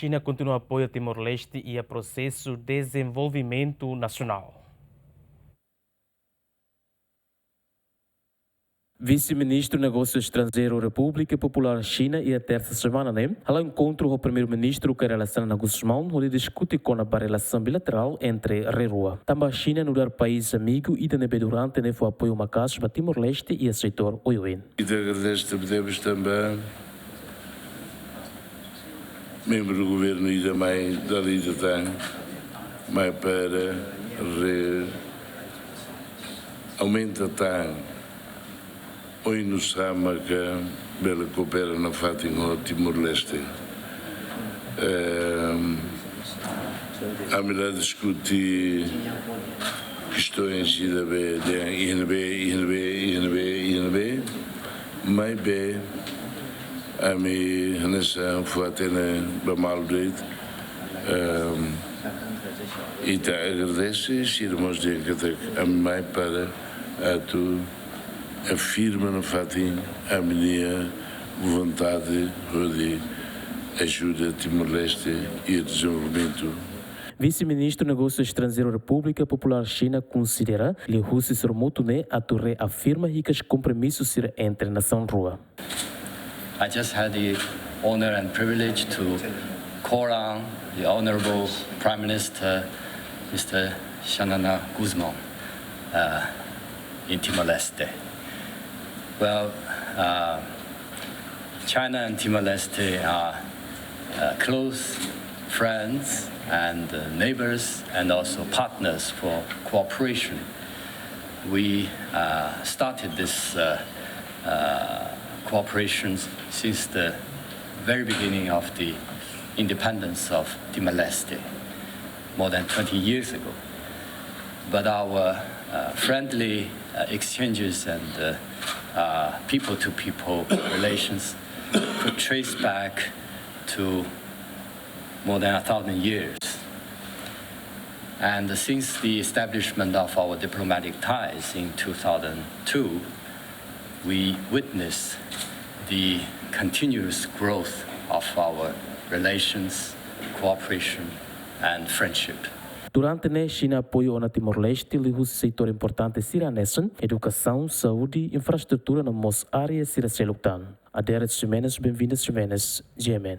Xina Kontinua Apoia Timor-Leste e iha Prosesu Dezenvolvimentu Nasionál. Vice-ministro do Negócio Estrangeiro República Popular China e a terça semana, ela encontra o primeiro-ministro que relaciona na Guzmão, onde discute com a relação bilateral entre a rua. Também a China no dar país amigo e também durante o apoio uma casa para Timor-Leste e o setor Oiuin. E te agradeço também membro do governo e também da Lidatan, mas para aumenta hoje no Sama que ela coopera na Fátima Timor-Leste. A melhor discutir questões INB, mas bem a mim nessa foto na Maldiv e te agradeço irmãos de a mãe para a tu afirma no fato a minha vontade de ajuda Timor-Leste e o desenvolvimento. Vice-ministro do Negócio Estrangeiro República Popular China considera que o Rússia ser muito a torre afirma que os compromissos ser entre nação rua. I just had the honor and privilege to call on the Honorable Prime Minister, Mr. Xina Guzmão, in Timor-Leste. Well, China and Timor-Leste are close friends and neighbors and also partners for cooperation. We started this cooperation since the very beginning of the independence of Timor-Leste, more than 20 years ago. But our friendly exchanges and people-to-people relations could trace back to more than 1,000 years. And since the establishment of our diplomatic ties in 2002, we witnessed the continuous growth of our relations, cooperation, and friendship. Durante a China apoio na Timor-Leste, o setor importante será educação, saúde e infraestrutura nas áreas será selutan. A 10 semanas, bem-vindas semanas, Gemen.